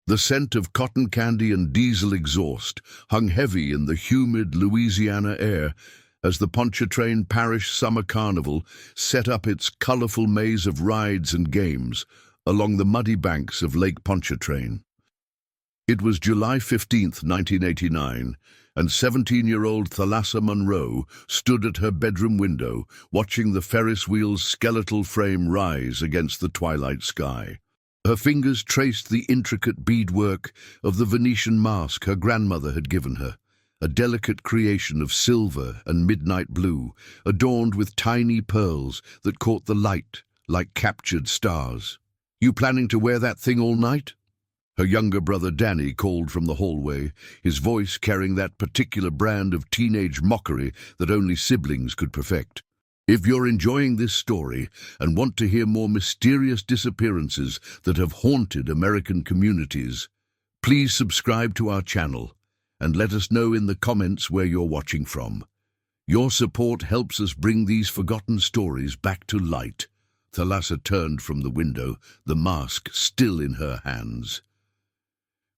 The scent of cotton candy and diesel exhaust hung heavy in the humid Louisiana air as the Pontchartrain Parish Summer Carnival set up its colorful maze of rides and games along the muddy banks of Lake Pontchartrain. It was July 15th, 1989, and 17-year-old Thalassa Monroe stood at her bedroom window, watching the Ferris wheel's skeletal frame rise against the twilight sky. Her fingers traced the intricate beadwork of the Venetian mask her grandmother had given her, a delicate creation of silver and midnight blue, adorned with tiny pearls that caught the light like captured stars. "You planning to wear that thing all night?" Her younger brother Danny called from the hallway, his voice carrying that particular brand of teenage mockery that only siblings could perfect. If you're enjoying this story and want to hear more mysterious disappearances that have haunted American communities, please subscribe to our channel and let us know in the comments where you're watching from. Your support helps us bring these forgotten stories back to light. Thalassa turned from the window, the mask still in her hands.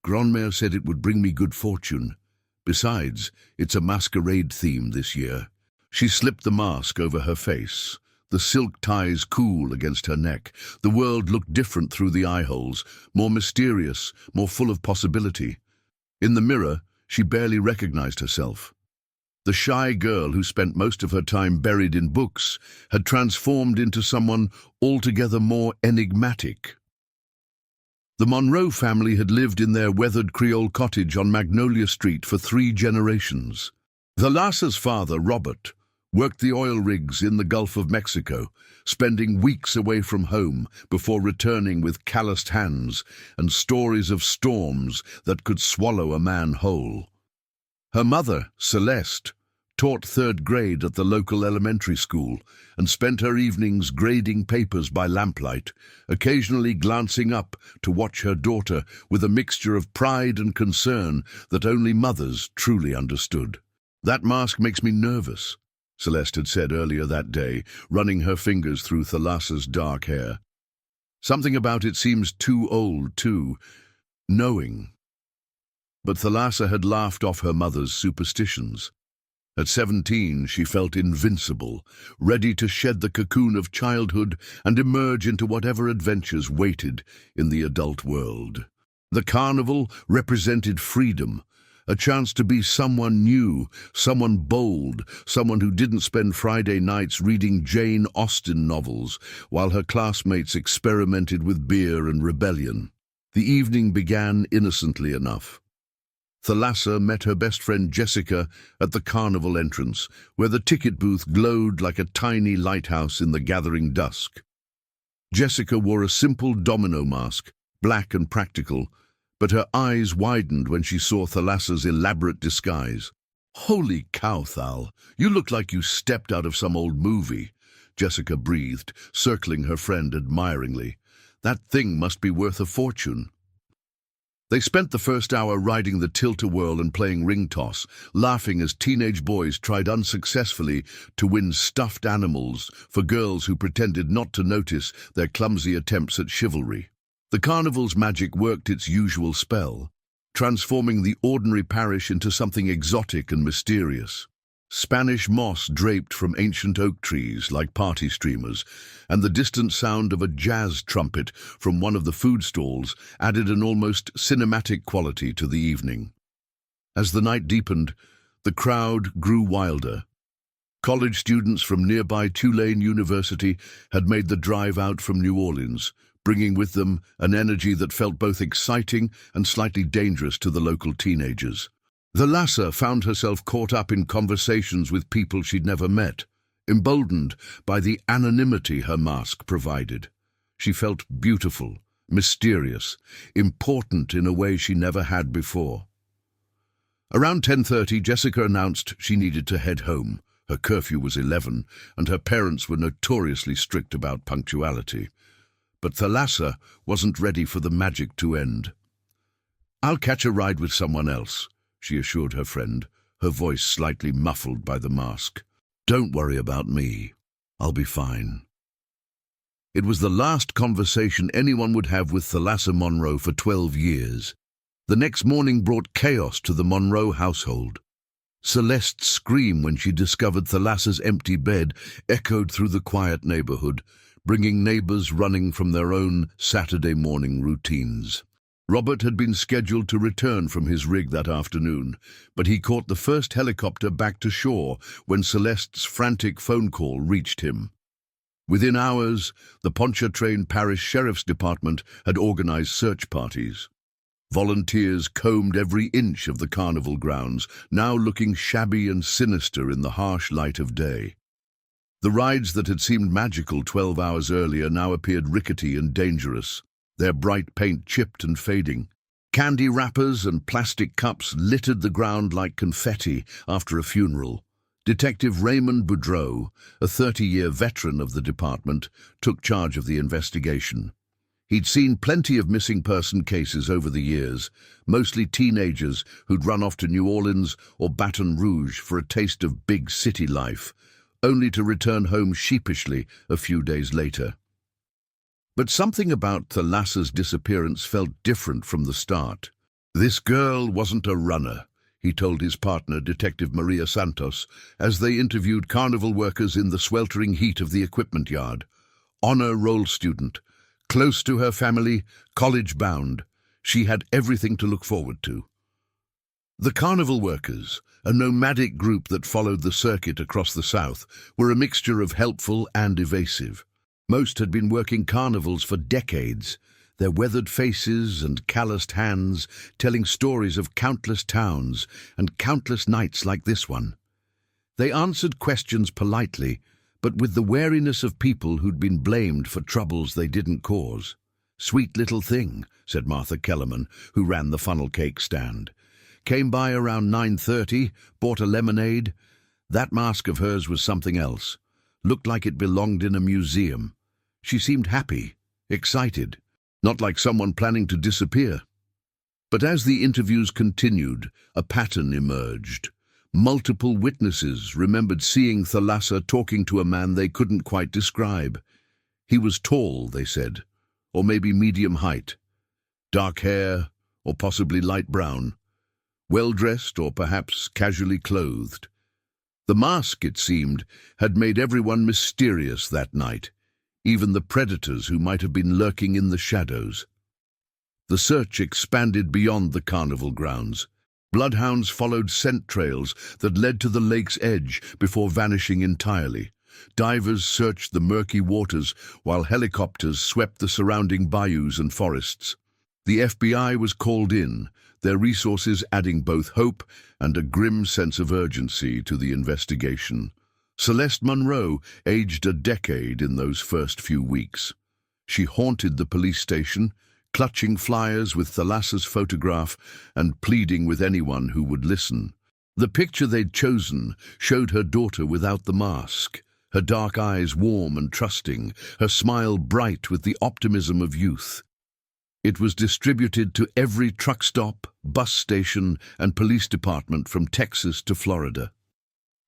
"Grandmère said it would bring me good fortune. Besides, it's a masquerade theme this year." She slipped the mask over her face, the silk ties cool against her neck. The world looked different through the eye holes, more mysterious, more full of possibility. In the mirror, she barely recognized herself. The shy girl who spent most of her time buried in books had transformed into someone altogether more enigmatic. The Monroe family had lived in their weathered Creole cottage on Magnolia Street for 3 generations. Thalassa's father, Robert, worked the oil rigs in the Gulf of Mexico, spending weeks away from home before returning with calloused hands and stories of storms that could swallow a man whole. Her mother, Celeste, taught 3rd grade at the local elementary school and spent her evenings grading papers by lamplight, occasionally glancing up to watch her daughter with a mixture of pride and concern that only mothers truly understood. "That mask makes me nervous," Celeste had said earlier that day, running her fingers through Thalassa's dark hair. "Something about it seems too old, too knowing." But Thalassa had laughed off her mother's superstitions. At 17, she felt invincible, ready to shed the cocoon of childhood and emerge into whatever adventures waited in the adult world. The carnival represented freedom, a chance to be someone new, someone bold, someone who didn't spend Friday nights reading Jane Austen novels while her classmates experimented with beer and rebellion. The evening began innocently enough. Thalassa met her best friend Jessica at the carnival entrance, where the ticket booth glowed like a tiny lighthouse in the gathering dusk. Jessica wore a simple domino mask, black and practical, but her eyes widened when she saw Thalassa's elaborate disguise. "Holy cow, Thal, you look like you stepped out of some old movie," Jessica breathed, circling her friend admiringly. "That thing must be worth a fortune." They spent the first hour riding the tilt-a-whirl and playing ring toss, laughing as teenage boys tried unsuccessfully to win stuffed animals for girls who pretended not to notice their clumsy attempts at chivalry. The carnival's magic worked its usual spell, transforming the ordinary parish into something exotic and mysterious. Spanish moss draped from ancient oak trees like party streamers, and the distant sound of a jazz trumpet from one of the food stalls added an almost cinematic quality to the evening. As the night deepened, the crowd grew wilder. College students from nearby Tulane University had made the drive out from New Orleans, bringing with them an energy that felt both exciting and slightly dangerous to the local teenagers. Thalassa found herself caught up in conversations with people she'd never met, emboldened by the anonymity her mask provided. She felt beautiful, mysterious, important in a way she never had before. Around 10:30, Jessica announced she needed to head home. Her curfew was 11, and her parents were notoriously strict about punctuality. But Thalassa wasn't ready for the magic to end. "I'll catch a ride with someone else," she assured her friend, her voice slightly muffled by the mask. "Don't worry about me. I'll be fine." It was the last conversation anyone would have with Thalassa Monroe for 12 years. The next morning brought chaos to the Monroe household. Celeste's scream when she discovered Thalassa's empty bed echoed through the quiet neighborhood, bringing neighbors running from their own Saturday morning routines. Robert had been scheduled to return from his rig that afternoon, but he caught the first helicopter back to shore when Celeste's frantic phone call reached him. Within hours, the Pontchartrain Parish Sheriff's Department had organized search parties. Volunteers combed every inch of the carnival grounds, now looking shabby and sinister in the harsh light of day. The rides that had seemed magical 12 hours earlier now appeared rickety and dangerous, their bright paint chipped and fading. Candy wrappers and plastic cups littered the ground like confetti after a funeral. Detective Raymond Boudreau, a 30-year veteran of the department, took charge of the investigation. He'd seen plenty of missing person cases over the years, mostly teenagers who'd run off to New Orleans or Baton Rouge for a taste of big city life, only to return home sheepishly a few days later. But something about Thalassa's disappearance felt different from the start. "This girl wasn't a runner," he told his partner, Detective Maria Santos, as they interviewed carnival workers in the sweltering heat of the equipment yard. "Honor roll student, close to her family, college-bound. She had everything to look forward to." The carnival workers, a nomadic group that followed the circuit across the South, were a mixture of helpful and evasive. Most had been working carnivals for decades, their weathered faces and calloused hands telling stories of countless towns and countless nights like this one. They answered questions politely, but with the wariness of people who'd been blamed for troubles they didn't cause. "Sweet little thing," said Martha Kellerman, who ran the funnel cake stand. "Came by around 9:30, bought a lemonade. That mask of hers was something else. Looked like it belonged in a museum. She seemed happy, excited, not like someone planning to disappear." But as the interviews continued, a pattern emerged. Multiple witnesses remembered seeing Thalassa talking to a man they couldn't quite describe. He was tall, they said, or maybe medium height. Dark hair, or possibly light brown. Well-dressed or perhaps casually clothed. The mask, it seemed, had made everyone mysterious that night, even the predators who might have been lurking in the shadows. The search expanded beyond the carnival grounds. Bloodhounds followed scent trails that led to the lake's edge before vanishing entirely. Divers searched the murky waters while helicopters swept the surrounding bayous and forests. The FBI was called in, their resources adding both hope and a grim sense of urgency to the investigation. Celeste Monroe aged a decade in those first few weeks. She haunted the police station, clutching flyers with Thalassa's photograph and pleading with anyone who would listen. The picture they'd chosen showed her daughter without the mask, her dark eyes warm and trusting, her smile bright with the optimism of youth. It was distributed to every truck stop, bus station, and police department from Texas to Florida.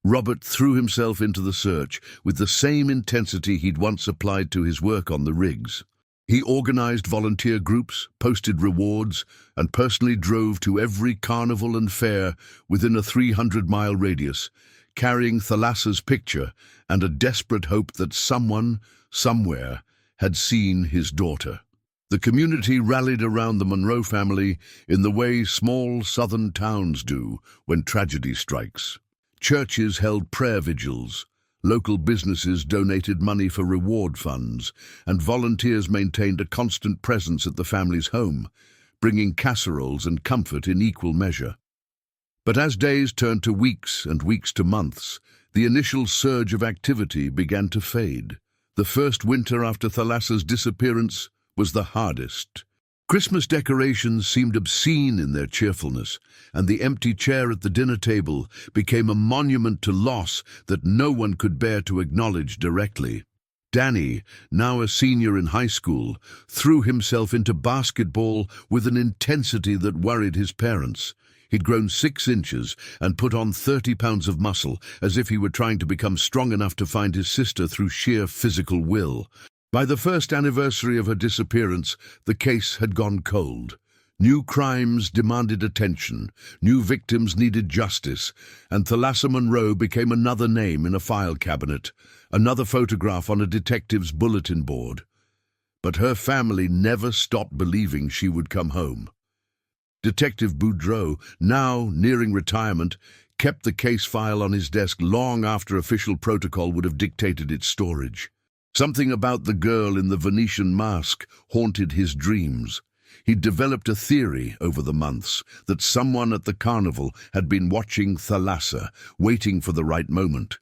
Robert threw himself into the search with the same intensity he'd once applied to his work on the rigs. He organized volunteer groups, posted rewards, and personally drove to every carnival and fair within a 300-mile radius, carrying Thalassa's picture and a desperate hope that someone, somewhere, had seen his daughter. The community rallied around the Monroe family in the way small southern towns do when tragedy strikes. Churches held prayer vigils, local businesses donated money for reward funds, and volunteers maintained a constant presence at the family's home, bringing casseroles and comfort in equal measure. But as days turned to weeks and weeks to months, the initial surge of activity began to fade. The first winter after Thalassa's disappearance was the hardest. Christmas decorations seemed obscene in their cheerfulness, and the empty chair at the dinner table became a monument to loss that no one could bear to acknowledge directly. Danny, now a senior in high school, threw himself into basketball with an intensity that worried his parents. He'd grown 6 inches and put on 30 pounds of muscle, as if he were trying to become strong enough to find his sister through sheer physical will. By the first anniversary of her disappearance, the case had gone cold. New crimes demanded attention, new victims needed justice, and Thalassa Monroe became another name in a file cabinet, another photograph on a detective's bulletin board. But her family never stopped believing she would come home. Detective Boudreau, now nearing retirement, kept the case file on his desk long after official protocol would have dictated its storage. Something about the girl in the Venetian mask haunted his dreams. He'd developed a theory over the months that someone at the carnival had been watching Thalassa, waiting for the right moment.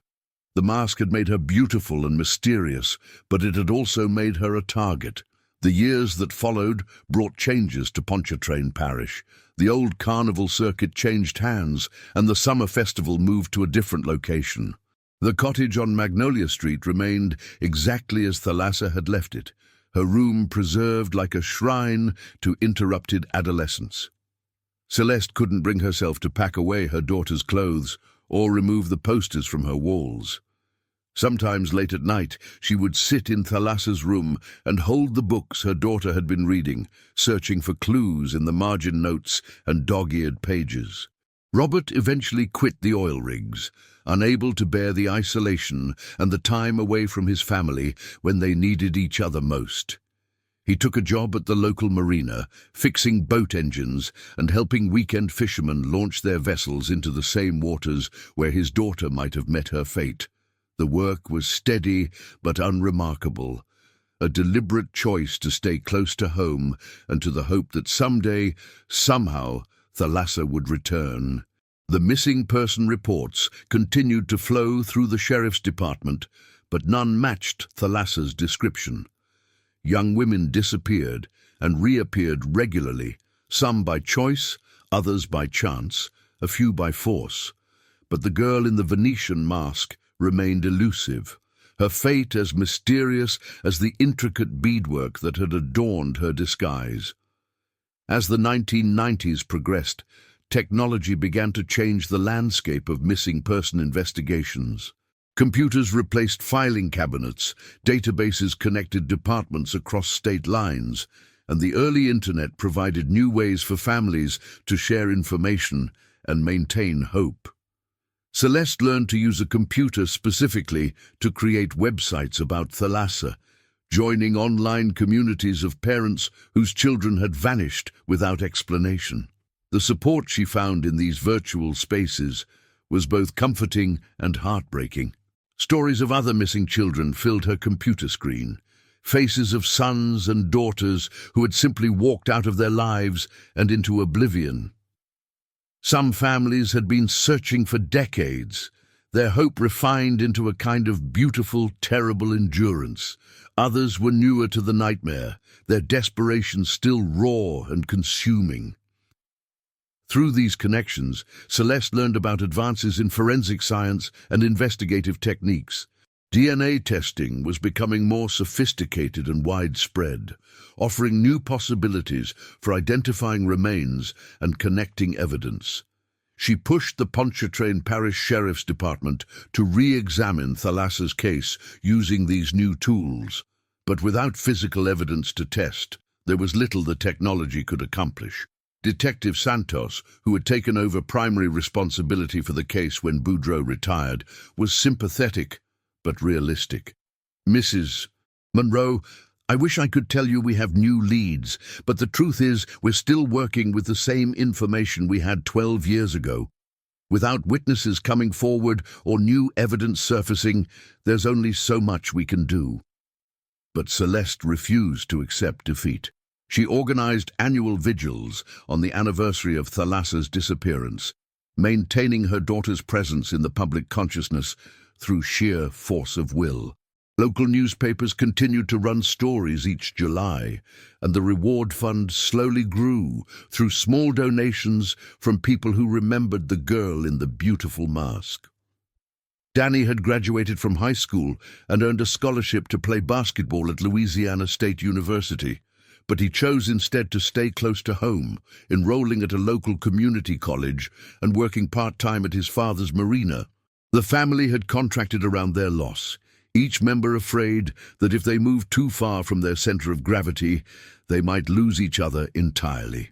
The mask had made her beautiful and mysterious, but it had also made her a target. The years that followed brought changes to Pontchartrain parish. The old carnival circuit changed hands, and the summer festival moved to a different location. The cottage on Magnolia Street remained exactly as Thalassa had left it, her room preserved like a shrine to interrupted adolescence. Celeste couldn't bring herself to pack away her daughter's clothes or remove the posters from her walls. Sometimes late at night, she would sit in Thalassa's room and hold the books her daughter had been reading, searching for clues in the margin notes and dog-eared pages. Robert eventually quit the oil rigs, unable to bear the isolation and the time away from his family when they needed each other most. He took a job at the local marina, fixing boat engines and helping weekend fishermen launch their vessels into the same waters where his daughter might have met her fate. The work was steady but unremarkable, a deliberate choice to stay close to home and to the hope that someday, somehow, Thalassa would return. The missing person reports continued to flow through the sheriff's department, but none matched Thalassa's description. Young women disappeared and reappeared regularly, some by choice, others by chance, a few by force. But the girl in the Venetian mask remained elusive, her fate as mysterious as the intricate beadwork that had adorned her disguise. As the 1990s progressed, technology began to change the landscape of missing person investigations. Computers replaced filing cabinets, databases connected departments across state lines, and the early internet provided new ways for families to share information and maintain hope. Celeste learned to use a computer specifically to create websites about Thalassa, joining online communities of parents whose children had vanished without explanation. The support she found in these virtual spaces was both comforting and heartbreaking. Stories of other missing children filled her computer screen, faces of sons and daughters who had simply walked out of their lives and into oblivion. Some families had been searching for decades, their hope refined into a kind of beautiful, terrible endurance. Others were newer to the nightmare, their desperation still raw and consuming. Through these connections, Celeste learned about advances in forensic science and investigative techniques. DNA testing was becoming more sophisticated and widespread, offering new possibilities for identifying remains and connecting evidence. She pushed the Pontchartrain Parish Sheriff's Department to re-examine Thalassa's case using these new tools. But without physical evidence to test, there was little the technology could accomplish. Detective Santos, who had taken over primary responsibility for the case when Boudreau retired, was sympathetic but realistic. "Mrs. Monroe, I wish I could tell you we have new leads, but the truth is we're still working with the same information we had 12 years ago. Without witnesses coming forward or new evidence surfacing, there's only so much we can do." But Celeste refused to accept defeat. She organized annual vigils on the anniversary of Thalassa's disappearance, maintaining her daughter's presence in the public consciousness through sheer force of will. Local newspapers continued to run stories each July, and the reward fund slowly grew through small donations from people who remembered the girl in the beautiful mask. Danny had graduated from high school and earned a scholarship to play basketball at Louisiana State University, but he chose instead to stay close to home, enrolling at a local community college and working part-time at his father's marina. The family had contracted around their loss, each member afraid that if they moved too far from their center of gravity, they might lose each other entirely.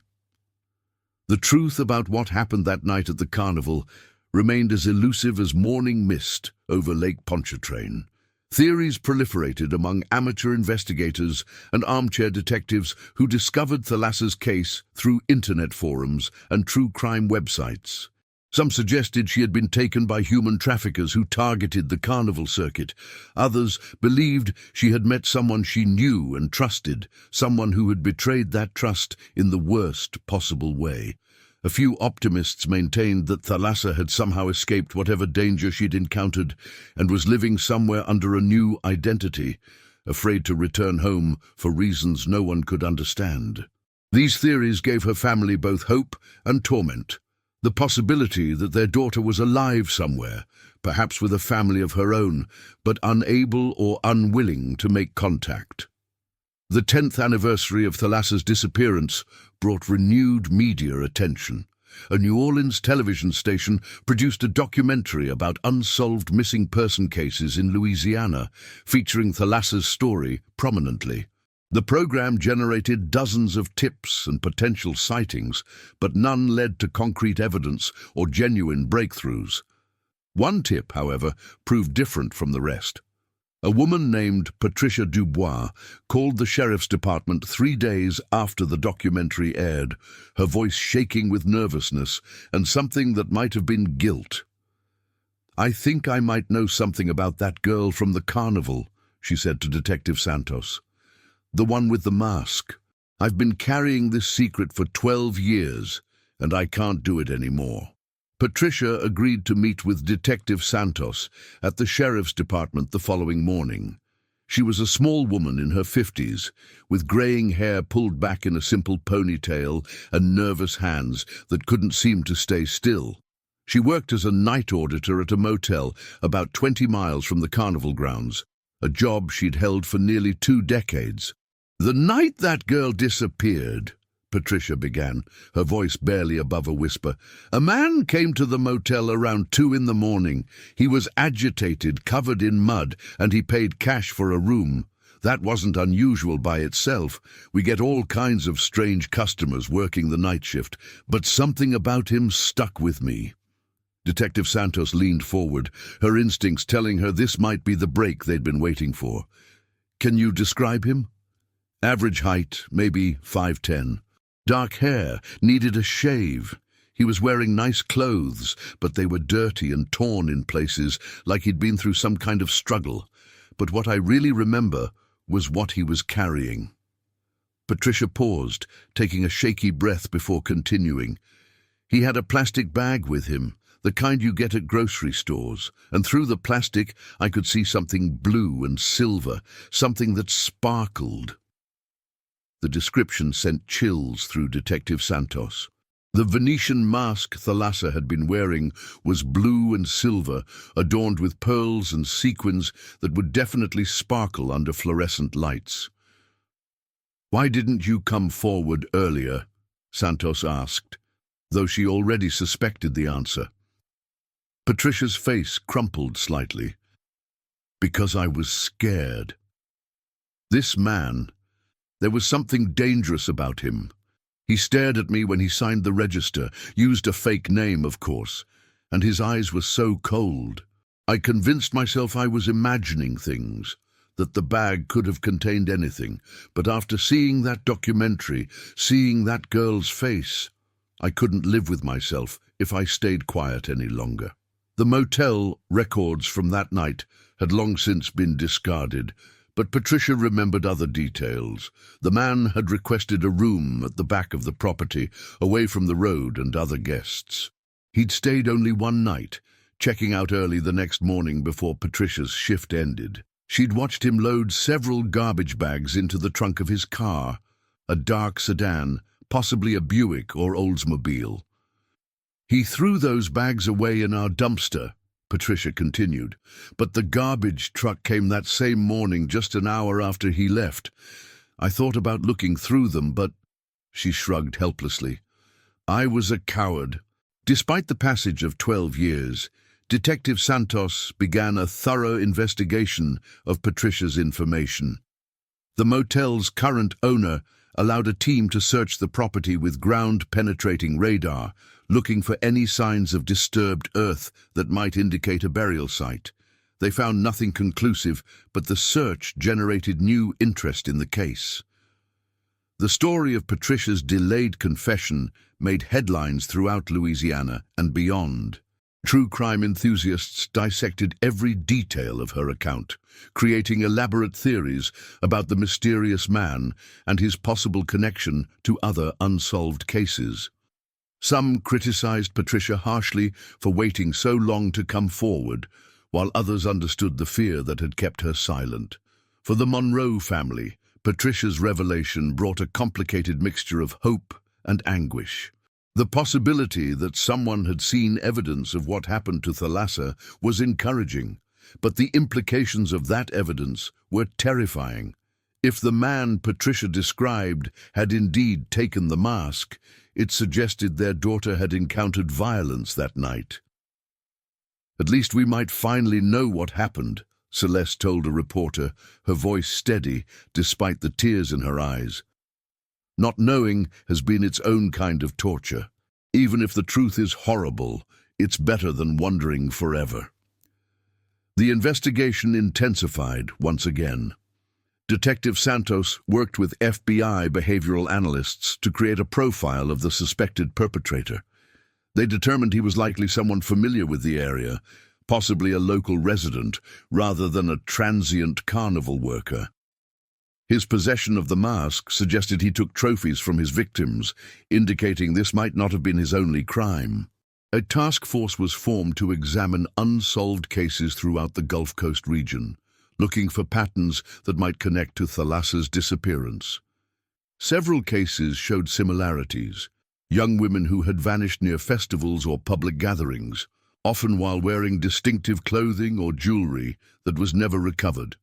The truth about what happened that night at the carnival remained as elusive as morning mist over Lake Pontchartrain. Theories proliferated among amateur investigators and armchair detectives who discovered Thalassa's case through internet forums and true crime websites. Some suggested she had been taken by human traffickers who targeted the carnival circuit. Others believed she had met someone she knew and trusted, someone who had betrayed that trust in the worst possible way. A few optimists maintained that Thalassa had somehow escaped whatever danger she'd encountered and was living somewhere under a new identity, afraid to return home for reasons no one could understand. These theories gave her family both hope and torment. The possibility that their daughter was alive somewhere, perhaps with a family of her own, but unable or unwilling to make contact. The 10th anniversary of Thalassa's disappearance brought renewed media attention. A New Orleans television station produced a documentary about unsolved missing person cases in Louisiana, featuring Thalassa's story prominently. The program generated dozens of tips and potential sightings, but none led to concrete evidence or genuine breakthroughs. One tip, however, proved different from the rest. A woman named Patricia Dubois called the sheriff's department 3 days after the documentary aired, her voice shaking with nervousness and something that might have been guilt. "I think I might know something about that girl from the carnival," she said to Detective Santos. "The one with the mask. I've been carrying this secret for 12 years, and I can't do it anymore." Patricia agreed to meet with Detective Santos at the sheriff's department the following morning. She was a small woman in her 50s, with graying hair pulled back in a simple ponytail and nervous hands that couldn't seem to stay still. She worked as a night auditor at a motel about 20 miles from the carnival grounds, a job she'd held for nearly 2 decades. "The night that girl disappeared," Patricia began, her voice barely above a whisper, "a man came to the motel around 2 in the morning. He was agitated, covered in mud, and he paid cash for a room. That wasn't unusual by itself. We get all kinds of strange customers working the night shift, but something about him stuck with me." Detective Santos leaned forward, her instincts telling her this might be the break they'd been waiting for. "Can you describe him?" "Average height, maybe 5'10". Dark hair, needed a shave. He was wearing nice clothes, but they were dirty and torn in places, like he'd been through some kind of struggle. But what I really remember was what he was carrying." Patricia paused, taking a shaky breath before continuing. "He had a plastic bag with him, the kind you get at grocery stores, and through the plastic I could see something blue and silver, something that sparkled." The description sent chills through Detective Santos. The Venetian mask Thalassa had been wearing was blue and silver, adorned with pearls and sequins that would definitely sparkle under fluorescent lights. "Why didn't you come forward earlier?" Santos asked, though she already suspected the answer. Patricia's face crumpled slightly. "Because I was scared. This man, there was something dangerous about him. He stared at me when he signed the register, used a fake name, of course, and his eyes were so cold. I convinced myself I was imagining things, that the bag could have contained anything, but after seeing that documentary, seeing that girl's face, I couldn't live with myself if I stayed quiet any longer." The motel records from that night had long since been discarded, but Patricia remembered other details. The man had requested a room at the back of the property, away from the road and other guests. He'd stayed only one night, checking out early the next morning before Patricia's shift ended. She'd watched him load several garbage bags into the trunk of his car, a dark sedan, possibly a Buick or Oldsmobile. "He threw those bags away in our dumpster," Patricia continued, "but the garbage truck came that same morning, just an hour after he left. I thought about looking through them, but—" She shrugged helplessly. "I was a coward." Despite the passage of 12 years, Detective Santos began a thorough investigation of Patricia's information. The motel's current owner, allowed a team to search the property with ground-penetrating radar, looking for any signs of disturbed earth that might indicate a burial site. They found nothing conclusive, but the search generated new interest in the case. The story of Patricia's delayed confession made headlines throughout Louisiana and beyond. True crime enthusiasts dissected every detail of her account, creating elaborate theories about the mysterious man and his possible connection to other unsolved cases. Some criticized Patricia harshly for waiting so long to come forward, while others understood the fear that had kept her silent. For the Monroe family, Patricia's revelation brought a complicated mixture of hope and anguish. The possibility that someone had seen evidence of what happened to Thalassa was encouraging, but the implications of that evidence were terrifying. If the man Patricia described had indeed taken the mask, it suggested their daughter had encountered violence that night. "At least we might finally know what happened," Celeste told a reporter, her voice steady despite the tears in her eyes. "Not knowing has been its own kind of torture. Even if the truth is horrible, it's better than wondering forever." The investigation intensified once again. Detective Santos worked with FBI behavioral analysts to create a profile of the suspected perpetrator. They determined he was likely someone familiar with the area, possibly a local resident, rather than a transient carnival worker. His possession of the mask suggested he took trophies from his victims, indicating this might not have been his only crime. A task force was formed to examine unsolved cases throughout the Gulf Coast region, looking for patterns that might connect to Thalassa's disappearance. Several cases showed similarities: young women who had vanished near festivals or public gatherings, often while wearing distinctive clothing or jewelry that was never recovered.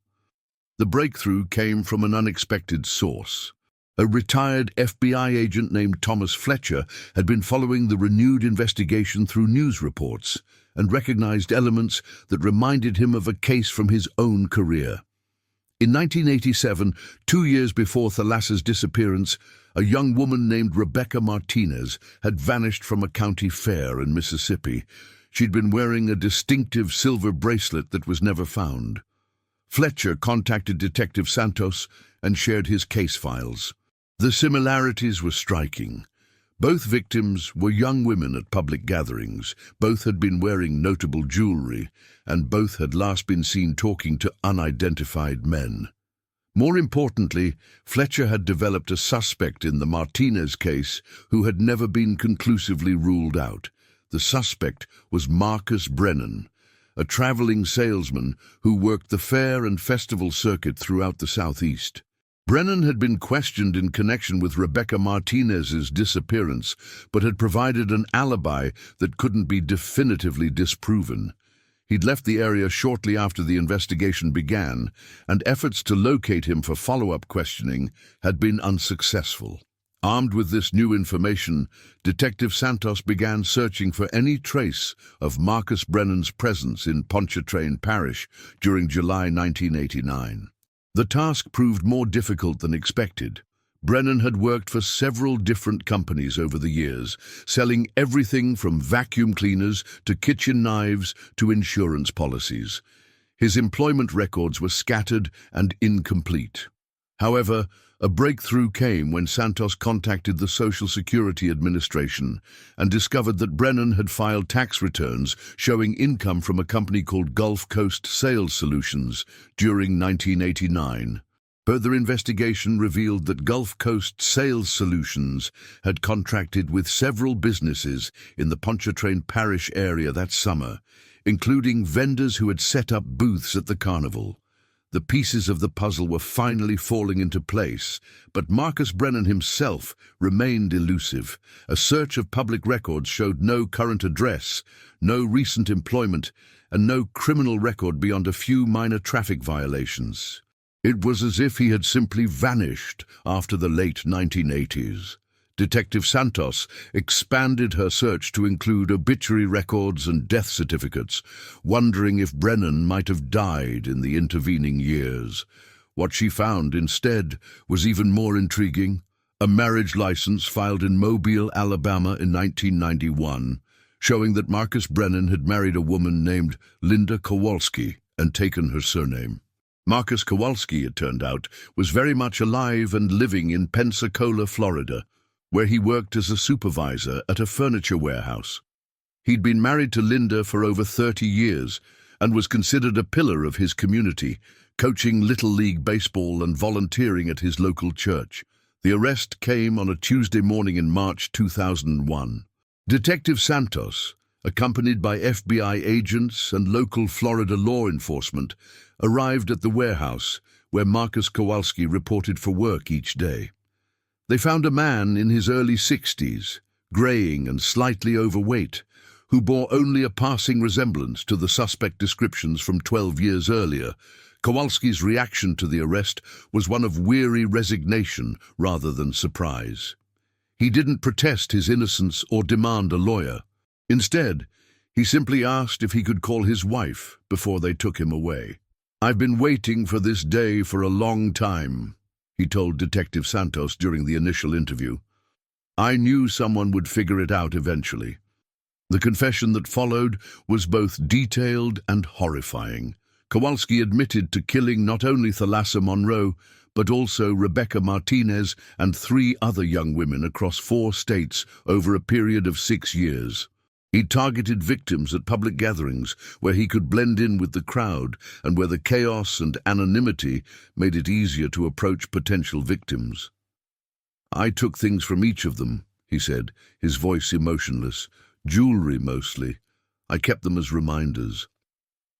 The breakthrough came from an unexpected source. A retired FBI agent named Thomas Fletcher had been following the renewed investigation through news reports and recognized elements that reminded him of a case from his own career. In 1987, 2 years before Thalassa's disappearance, a young woman named Rebecca Martinez had vanished from a county fair in Mississippi. She'd been wearing a distinctive silver bracelet that was never found. Fletcher contacted Detective Santos and shared his case files. The similarities were striking. Both victims were young women at public gatherings, both had been wearing notable jewelry, and both had last been seen talking to unidentified men. More importantly, Fletcher had developed a suspect in the Martinez case who had never been conclusively ruled out. The suspect was Marcus Brennan, a traveling salesman who worked the fair and festival circuit throughout the Southeast. Brennan had been questioned in connection with Rebecca Martinez's disappearance, but had provided an alibi that couldn't be definitively disproven. He'd left the area shortly after the investigation began, and efforts to locate him for follow-up questioning had been unsuccessful. Armed with this new information, Detective Santos began searching for any trace of Marcus Brennan's presence in Pontchartrain Parish during July 1989. The task proved more difficult than expected. Brennan had worked for several different companies over the years, selling everything from vacuum cleaners to kitchen knives to insurance policies. His employment records were scattered and incomplete. However, a breakthrough came when Santos contacted the Social Security Administration and discovered that Brennan had filed tax returns showing income from a company called Gulf Coast Sales Solutions during 1989. Further investigation revealed that Gulf Coast Sales Solutions had contracted with several businesses in the Pontchartrain Parish area that summer, including vendors who had set up booths at the carnival. The pieces of the puzzle were finally falling into place, but Marcus Brennan himself remained elusive. A search of public records showed no current address, no recent employment, and no criminal record beyond a few minor traffic violations. It was as if he had simply vanished after the late 1980s. Detective Santos expanded her search to include obituary records and death certificates, wondering if Brennan might have died in the intervening years. What she found instead was even more intriguing: A marriage license filed in Mobile, Alabama in 1991, showing that Marcus Brennan had married a woman named Linda Kowalski and taken her surname. Marcus Kowalski, it turned out, was very much alive and living in Pensacola, Florida, where he worked as a supervisor at a furniture warehouse. He'd been married to Linda for over 30 years and was considered a pillar of his community, coaching Little League baseball and volunteering at his local church. The arrest came on a Tuesday morning in March 2001. Detective Santos, accompanied by FBI agents and local Florida law enforcement, arrived at the warehouse where Marcus Kowalski reported for work each day. They found a man in his early 60s, graying and slightly overweight, who bore only a passing resemblance to the suspect descriptions from 12 years earlier. Kowalski's reaction to the arrest was one of weary resignation rather than surprise. He didn't protest his innocence or demand a lawyer. Instead, he simply asked if he could call his wife before they took him away. "I've been waiting for this day for a long time," he told Detective Santos during the initial interview. "I knew someone would figure it out eventually." The confession that followed was both detailed and horrifying. Kowalski admitted to killing not only Thalassa Monroe, but also Rebecca Martinez and 3 other young women across 4 states over a period of 6 years. He targeted victims at public gatherings where he could blend in with the crowd and where the chaos and anonymity made it easier to approach potential victims. "I took things from each of them," he said, his voice emotionless. "Jewelry mostly. I kept them as reminders."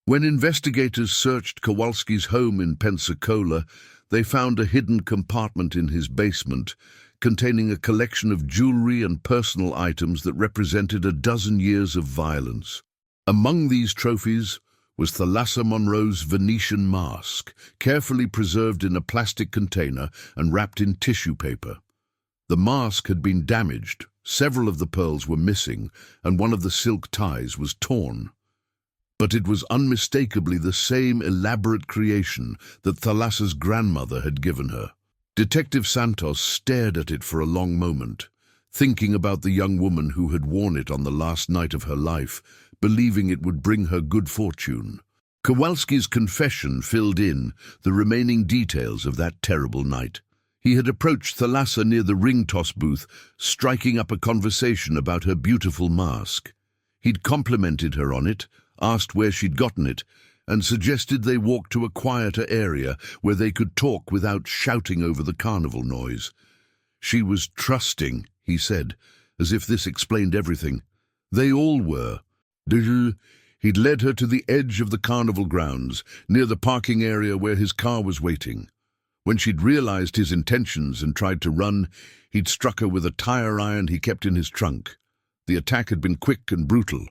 When investigators searched Kowalski's home in Pensacola, they found a hidden compartment in his basement containing a collection of jewelry and personal items that represented a dozen years of violence. Among these trophies was Thalassa Monroe's Venetian mask, carefully preserved in a plastic container and wrapped in tissue paper. The mask had been damaged, several of the pearls were missing, and one of the silk ties was torn. But it was unmistakably the same elaborate creation that Thalassa's grandmother had given her. Detective Santos stared at it for a long moment, thinking about the young woman who had worn it on the last night of her life, believing it would bring her good fortune. Kowalski's confession filled in the remaining details of that terrible night. He had approached Thalassa near the ring toss booth, striking up a conversation about her beautiful mask. He'd complimented her on it, asked where she'd gotten it, and suggested they walk to a quieter area where they could talk without shouting over the carnival noise. She was trusting, he said, as if this explained everything. They all were. He'd led her to the edge of the carnival grounds, near the parking area where his car was waiting. When she'd realized his intentions and tried to run, he'd struck her with a tire iron he kept in his trunk. The attack had been quick and brutal,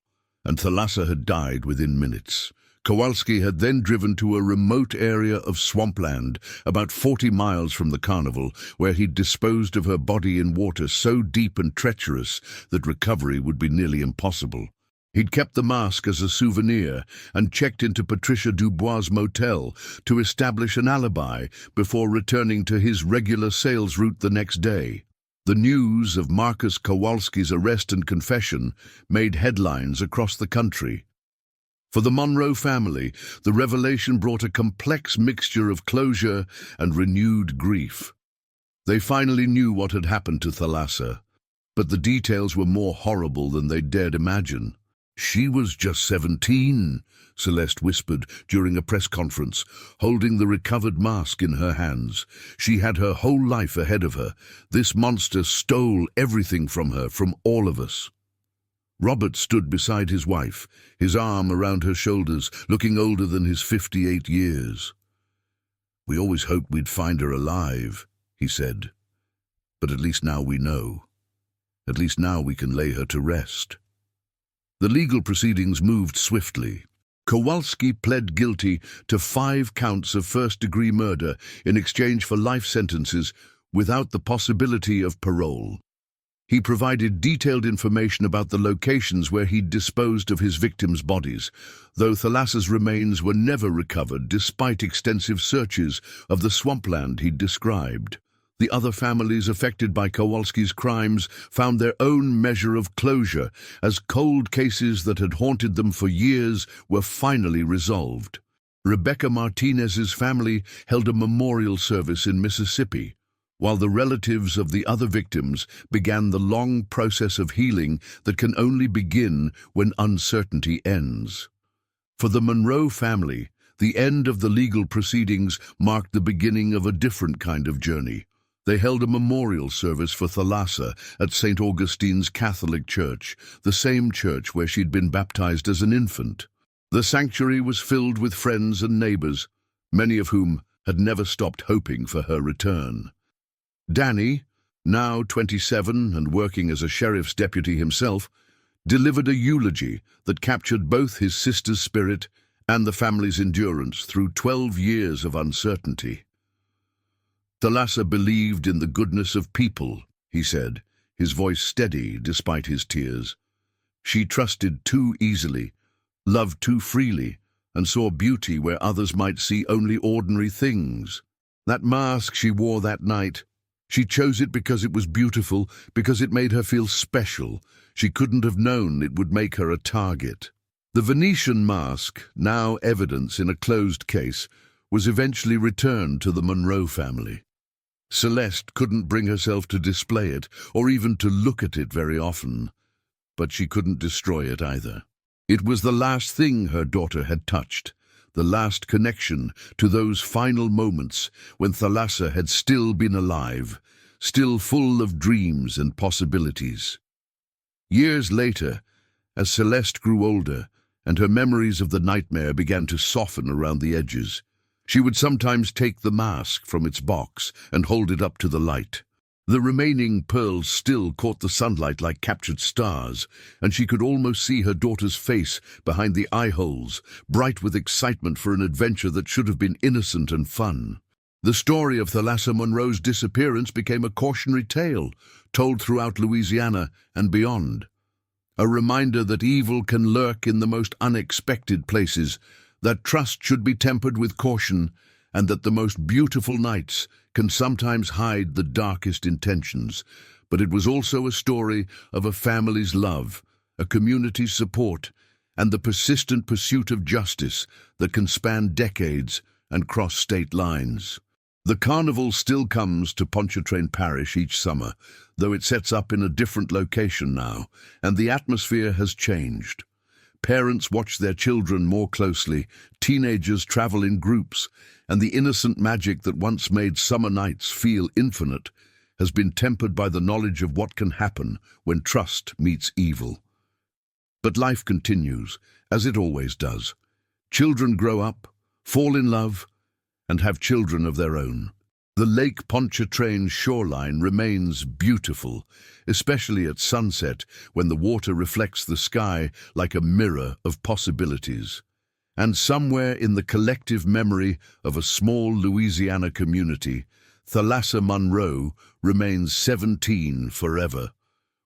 and Thalassa had died within minutes. Kowalski had then driven to a remote area of swampland, about 40 miles from the carnival, where he'd disposed of her body in water so deep and treacherous that recovery would be nearly impossible. He'd kept the mask as a souvenir and checked into Patricia Dubois' motel to establish an alibi before returning to his regular sales route the next day. The news of Marcus Kowalski's arrest and confession made headlines across the country. For the Monroe family, the revelation brought a complex mixture of closure and renewed grief. They finally knew what had happened to Thalassa, but the details were more horrible than they dared imagine. "She was just 17, Celeste whispered during a press conference, holding the recovered mask in her hands. "She had her whole life ahead of her. This monster stole everything from her, from all of us." Robert stood beside his wife, his arm around her shoulders, looking older than his 58 years. "We always hoped we'd find her alive," he said. "But at least now we know. At least now we can lay her to rest." The legal proceedings moved swiftly. Kowalski pled guilty to 5 counts of first-degree murder in exchange for life sentences without the possibility of parole. He provided detailed information about the locations where he'd disposed of his victims' bodies, though Thalassa's remains were never recovered despite extensive searches of the swampland he'd described. The other families affected by Kowalski's crimes found their own measure of closure as cold cases that had haunted them for years were finally resolved. Rebecca Martinez's family held a memorial service in Mississippi, while the relatives of the other victims began the long process of healing that can only begin when uncertainty ends. For the Monroe family, the end of the legal proceedings marked the beginning of a different kind of journey. They held a memorial service for Thalassa at St. Augustine's Catholic Church, the same church where she'd been baptized as an infant. The sanctuary was filled with friends and neighbors, many of whom had never stopped hoping for her return. Danny, now 27 and working as a sheriff's deputy himself, delivered a eulogy that captured both his sister's spirit and the family's endurance through 12 years of uncertainty. Thalassa believed in the goodness of people, he said, his voice steady despite his tears. She trusted too easily, loved too freely, and saw beauty where others might see only ordinary things. That mask she wore that night, she chose it because it was beautiful, because it made her feel special. She couldn't have known it would make her a target. The Venetian mask, now evidence in a closed case, was eventually returned to the Monroe family. Celeste couldn't bring herself to display it, or even to look at it very often, but she couldn't destroy it either. It was the last thing her daughter had touched, the last connection to those final moments when Thalassa had still been alive, still full of dreams and possibilities. Years later, as Celeste grew older and her memories of the nightmare began to soften around the edges, she would sometimes take the mask from its box and hold it up to the light. The remaining pearls still caught the sunlight like captured stars, and she could almost see her daughter's face behind the eye holes, bright with excitement for an adventure that should have been innocent and fun. The story of Thalassa Monroe's disappearance became a cautionary tale, told throughout Louisiana and beyond. A reminder that evil can lurk in the most unexpected places, that trust should be tempered with caution, and that the most beautiful nights can sometimes hide the darkest intentions. But it was also a story of a family's love, a community's support, and the persistent pursuit of justice that can span decades and cross state lines. The carnival still comes to Pontchartrain Parish each summer, though it sets up in a different location now, and the atmosphere has changed. Parents watch their children more closely, teenagers travel in groups, and the innocent magic that once made summer nights feel infinite has been tempered by the knowledge of what can happen when trust meets evil. But life continues, as it always does. Children grow up, fall in love, and have children of their own. The Lake Pontchartrain shoreline remains beautiful, especially at sunset when the water reflects the sky like a mirror of possibilities. And somewhere in the collective memory of a small Louisiana community, Thalassa Monroe remains 17 forever,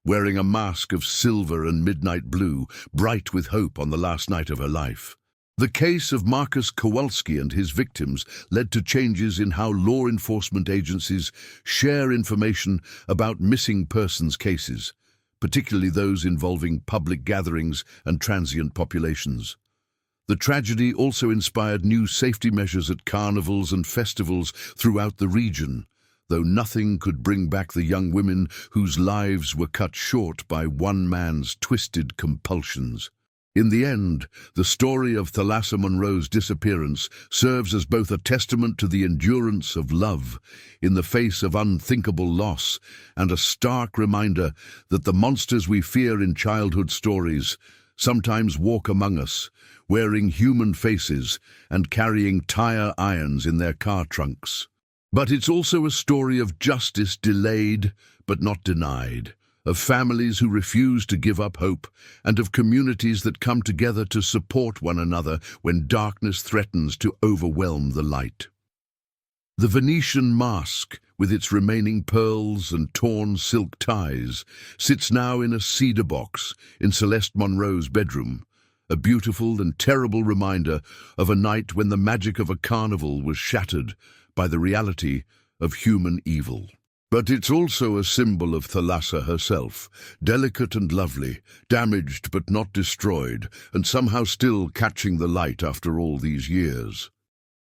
wearing a mask of silver and midnight blue, bright with hope on the last night of her life. The case of Marcus Kowalski and his victims led to changes in how law enforcement agencies share information about missing persons cases, particularly those involving public gatherings and transient populations. The tragedy also inspired new safety measures at carnivals and festivals throughout the region, though nothing could bring back the young women whose lives were cut short by one man's twisted compulsions. In the end, the story of Thalassa Monroe's disappearance serves as both a testament to the endurance of love in the face of unthinkable loss and a stark reminder that the monsters we fear in childhood stories sometimes walk among us, wearing human faces and carrying tire irons in their car trunks. But it's also a story of justice delayed but not denied, of families who refuse to give up hope, and of communities that come together to support one another when darkness threatens to overwhelm the light. The Venetian mask, with its remaining pearls and torn silk ties, sits now in a cedar box in Celeste Monroe's bedroom, a beautiful and terrible reminder of a night when the magic of a carnival was shattered by the reality of human evil. But it's also a symbol of Thalassa herself, delicate and lovely, damaged but not destroyed, and somehow still catching the light after all these years.